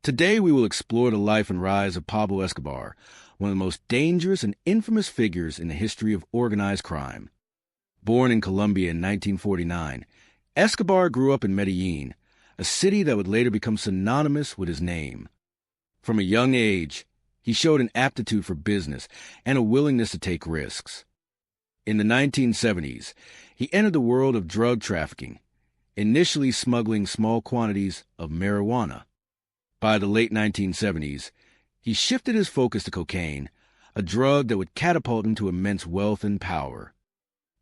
Today we will explore the life and rise of Pablo Escobar, one of the most dangerous and infamous figures in the history of organized crime. Born in Colombia in 1949, Escobar grew up in Medellín, a city that would later become synonymous with his name. From a young age, he showed an aptitude for business and a willingness to take risks. In the 1970s, he entered the world of drug trafficking, initially smuggling small quantities of marijuana. By the late 1970s, he shifted his focus to cocaine, a drug that would catapult him to immense wealth and power.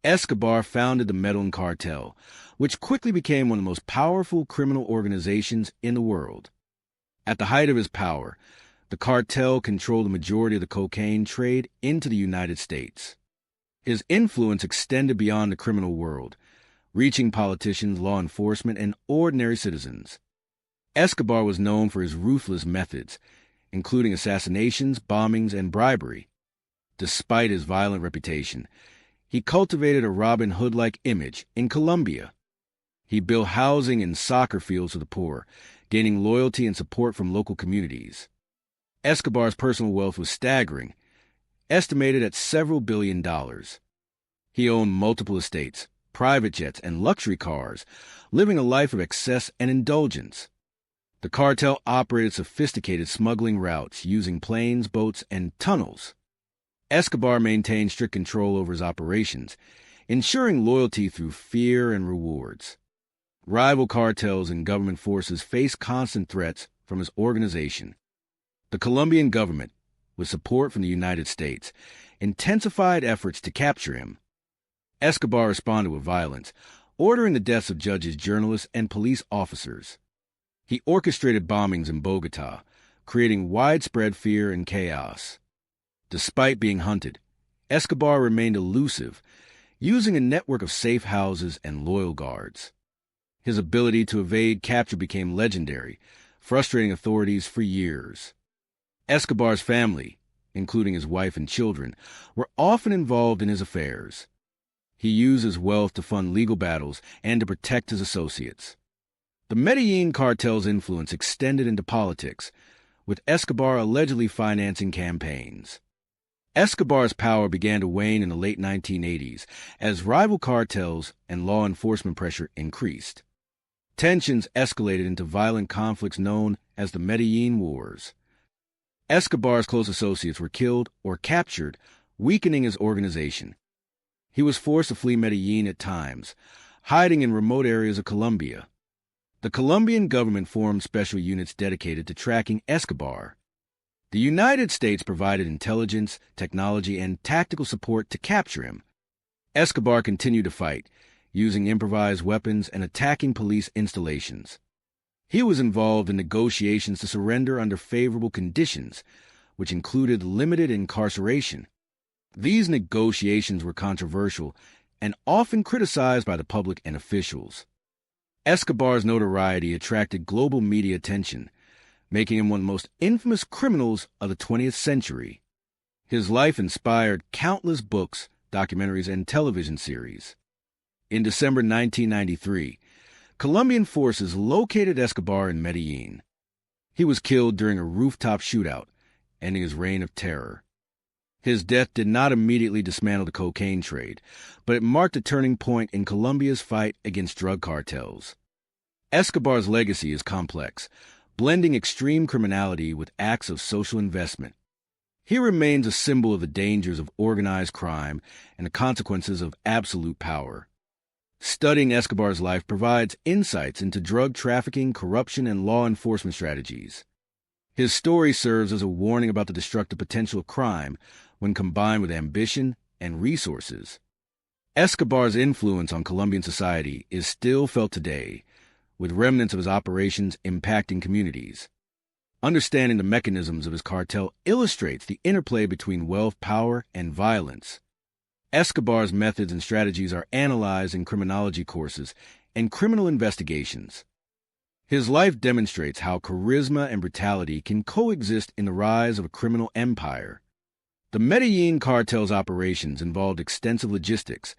Escobar founded the Medellín cartel, which quickly became one of the most powerful criminal organizations in the world. At the height of his power, the cartel controlled the majority of the cocaine trade into the United States. His influence extended beyond the criminal world, reaching politicians, law enforcement, and ordinary citizens. Escobar was known for his ruthless methods, including assassinations, bombings, and bribery. Despite his violent reputation, he cultivated a Robin Hood-like image in Colombia. He built housing and soccer fields for the poor, gaining loyalty and support from local communities. Escobar's personal wealth was staggering, estimated at several $billions. He owned multiple estates, private jets, and luxury cars, living a life of excess and indulgence. The cartel operated sophisticated smuggling routes using planes, boats, and tunnels. Escobar maintained strict control over his operations, ensuring loyalty through fear and rewards. Rival cartels and government forces faced constant threats from his organization. The Colombian government, with support from the United States, intensified efforts to capture him. Escobar responded with violence, ordering the deaths of judges, journalists, and police officers. He orchestrated bombings in Bogotá, creating widespread fear and chaos. Despite being hunted, Escobar remained elusive, using a network of safe houses and loyal guards. His ability to evade capture became legendary, frustrating authorities for years. Escobar's family, including his wife and children, were often involved in his affairs. He used his wealth to fund legal battles and to protect his associates. The Medellín cartel's influence extended into politics, with Escobar allegedly financing campaigns. Escobar's power began to wane in the late 1980s as rival cartels and law enforcement pressure increased. Tensions escalated into violent conflicts known as the Medellín Wars. Escobar's close associates were killed or captured, weakening his organization. He was forced to flee Medellín at times, hiding in remote areas of Colombia. The Colombian government formed special units dedicated to tracking Escobar. The United States provided intelligence, technology, and tactical support to capture him. Escobar continued to fight, using improvised weapons and attacking police installations. He was involved in negotiations to surrender under favorable conditions, which included limited incarceration. These negotiations were controversial and often criticized by the public and officials. Escobar's notoriety attracted global media attention, making him one of the most infamous criminals of the 20th century. His life inspired countless books, documentaries, and television series. In December 1993, Colombian forces located Escobar in Medellín. He was killed during a rooftop shootout, ending his reign of terror. His death did not immediately dismantle the cocaine trade, but it marked a turning point in Colombia's fight against drug cartels. Escobar's legacy is complex, blending extreme criminality with acts of social investment. He remains a symbol of the dangers of organized crime and the consequences of absolute power. Studying Escobar's life provides insights into drug trafficking, corruption, and law enforcement strategies. His story serves as a warning about the destructive potential of crime when combined with ambition and resources. Escobar's influence on Colombian society is still felt today, with remnants of his operations impacting communities. Understanding the mechanisms of his cartel illustrates the interplay between wealth, power, and violence. Escobar's methods and strategies are analyzed in criminology courses and criminal investigations. His life demonstrates how charisma and brutality can coexist in the rise of a criminal empire. The Medellín cartel's operations involved extensive logistics,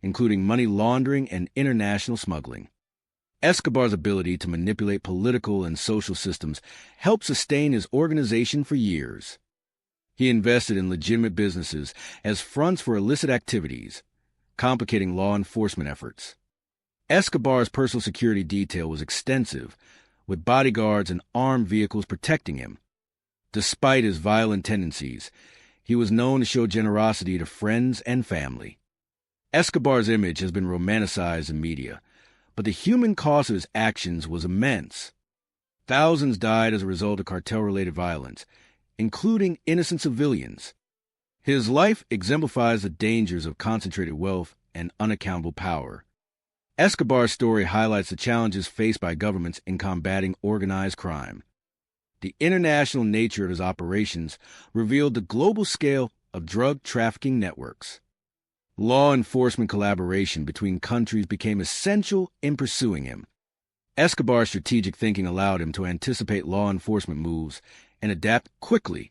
including money laundering and international smuggling. Escobar's ability to manipulate political and social systems helped sustain his organization for years. He invested in legitimate businesses as fronts for illicit activities, complicating law enforcement efforts. Escobar's personal security detail was extensive, with bodyguards and armed vehicles protecting him. Despite his violent tendencies, he was known to show generosity to friends and family. Escobar's image has been romanticized in media, but the human cost of his actions was immense. Thousands died as a result of cartel-related violence, including innocent civilians. His life exemplifies the dangers of concentrated wealth and unaccountable power. Escobar's story highlights the challenges faced by governments in combating organized crime. The international nature of his operations revealed the global scale of drug trafficking networks. Law enforcement collaboration between countries became essential in pursuing him. Escobar's strategic thinking allowed him to anticipate law enforcement moves and adapt quickly.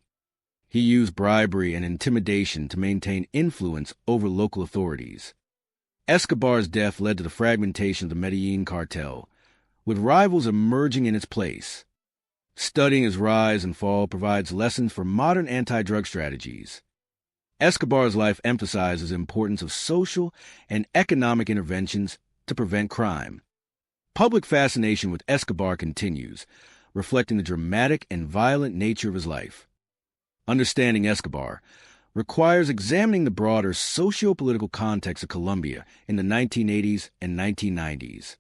He used bribery and intimidation to maintain influence over local authorities. Escobar's death led to the fragmentation of the Medellín cartel, with rivals emerging in its place. Studying his rise and fall provides lessons for modern anti-drug strategies. Escobar's life emphasizes the importance of social and economic interventions to prevent crime. Public fascination with Escobar continues, reflecting the dramatic and violent nature of his life. Understanding Escobar requires examining the broader socio-political context of Colombia in the 1980s and 1990s.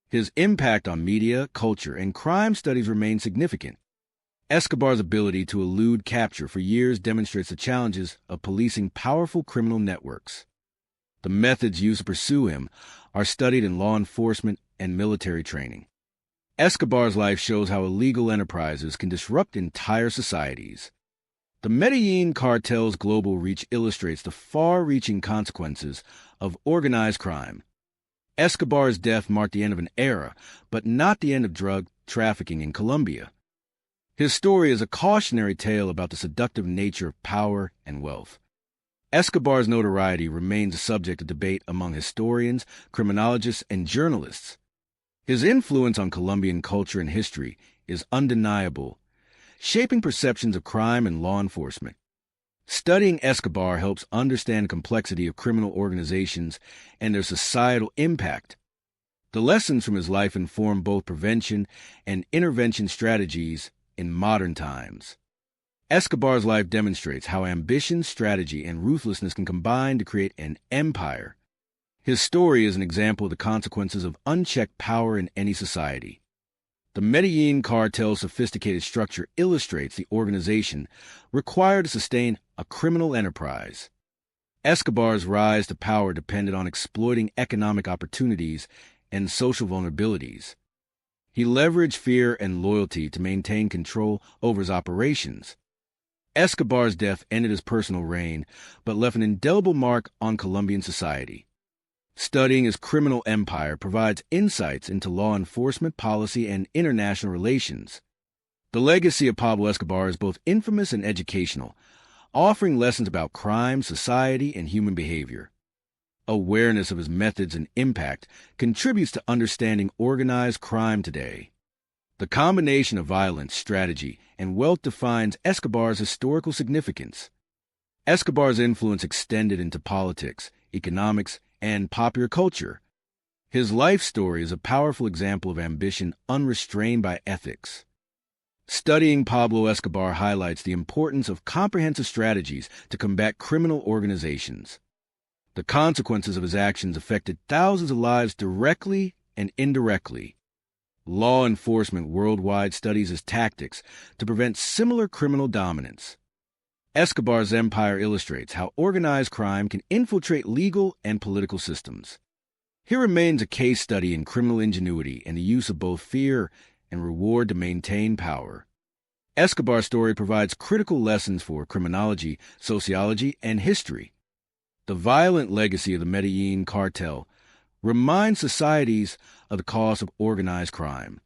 His impact on media, culture, and crime studies remains significant. Escobar's ability to elude capture for years demonstrates the challenges of policing powerful criminal networks. The methods used to pursue him are studied in law enforcement and military training. Escobar's life shows how illegal enterprises can disrupt entire societies. The Medellín cartel's global reach illustrates the far-reaching consequences of organized crime. Escobar's death marked the end of an era, but not the end of drug trafficking in Colombia. His story is a cautionary tale about the seductive nature of power and wealth. Escobar's notoriety remains a subject of debate among historians, criminologists, and journalists. His influence on Colombian culture and history is undeniable, shaping perceptions of crime and law enforcement. Studying Escobar helps understand the complexity of criminal organizations and their societal impact. The lessons from his life inform both prevention and intervention strategies in modern times. Escobar's life demonstrates how ambition, strategy, and ruthlessness can combine to create an empire. His story is an example of the consequences of unchecked power in any society. The Medellín cartel's sophisticated structure illustrates the organization required to sustain a criminal enterprise. Escobar's rise to power depended on exploiting economic opportunities and social vulnerabilities. He leveraged fear and loyalty to maintain control over his operations. Escobar's death ended his personal reign, but left an indelible mark on Colombian society. Studying his criminal empire provides insights into law enforcement policy and international relations. The legacy of Pablo Escobar is both infamous and educational, offering lessons about crime, society, and human behavior. Awareness of his methods and impact contributes to understanding organized crime today. The combination of violence, strategy, and wealth defines Escobar's historical significance. Escobar's influence extended into politics, economics, and popular culture. His life story is a powerful example of ambition unrestrained by ethics. Studying Pablo Escobar highlights the importance of comprehensive strategies to combat criminal organizations. The consequences of his actions affected thousands of lives directly and indirectly. Law enforcement worldwide studies his tactics to prevent similar criminal dominance. Escobar's empire illustrates how organized crime can infiltrate legal and political systems. Here remains a case study in criminal ingenuity and the use of both fear and reward to maintain power. Escobar's story provides critical lessons for criminology, sociology, and history. The violent legacy of the Medellín cartel reminds societies of the cost of organized crime.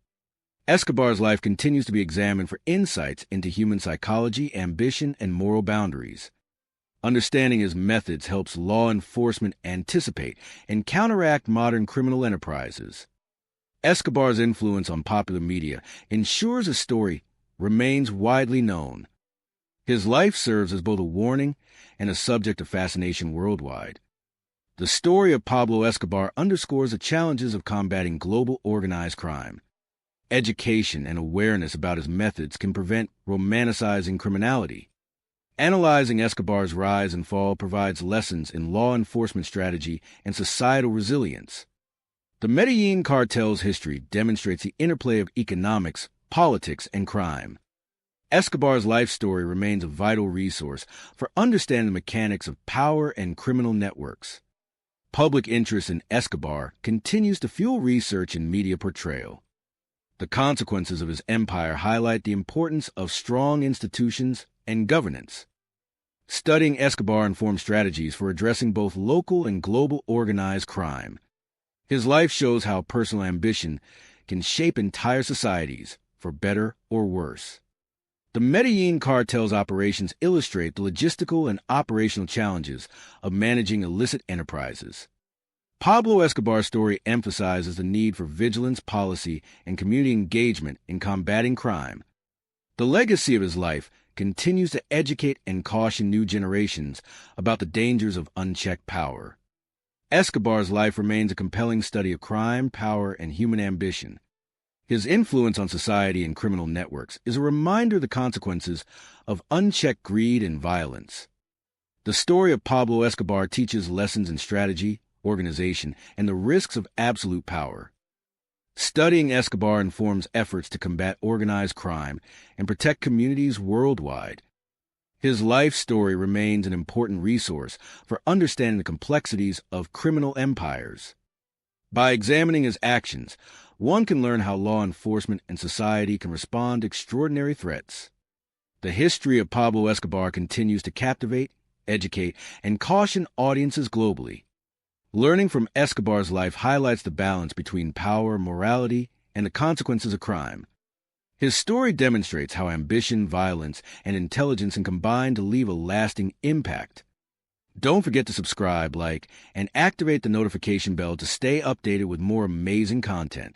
Escobar's life continues to be examined for insights into human psychology, ambition, and moral boundaries. Understanding his methods helps law enforcement anticipate and counteract modern criminal enterprises. Escobar's influence on popular media ensures his story remains widely known. His life serves as both a warning and a subject of fascination worldwide. The story of Pablo Escobar underscores the challenges of combating global organized crime. Education and awareness about his methods can prevent romanticizing criminality. Analyzing Escobar's rise and fall provides lessons in law enforcement strategy and societal resilience. The Medellín cartel's history demonstrates the interplay of economics, politics, and crime. Escobar's life story remains a vital resource for understanding the mechanics of power and criminal networks. Public interest in Escobar continues to fuel research and media portrayal. The consequences of his empire highlight the importance of strong institutions and governance. Studying Escobar informs strategies for addressing both local and global organized crime. His life shows how personal ambition can shape entire societies, for better or worse. The Medellín cartel's operations illustrate the logistical and operational challenges of managing illicit enterprises. Pablo Escobar's story emphasizes the need for vigilance, policy, and community engagement in combating crime. The legacy of his life continues to educate and caution new generations about the dangers of unchecked power. Escobar's life remains a compelling study of crime, power, and human ambition. His influence on society and criminal networks is a reminder of the consequences of unchecked greed and violence. The story of Pablo Escobar teaches lessons in strategy, organization, and the risks of absolute power. Studying Escobar informs efforts to combat organized crime and protect communities worldwide. His life story remains an important resource for understanding the complexities of criminal empires. By examining his actions, one can learn how law enforcement and society can respond to extraordinary threats. The history of Pablo Escobar continues to captivate, educate, and caution audiences globally. Learning from Escobar's life highlights the balance between power, morality, and the consequences of crime. His story demonstrates how ambition, violence, and intelligence can combine to leave a lasting impact. Don't forget to subscribe, like, and activate the notification bell to stay updated with more amazing content.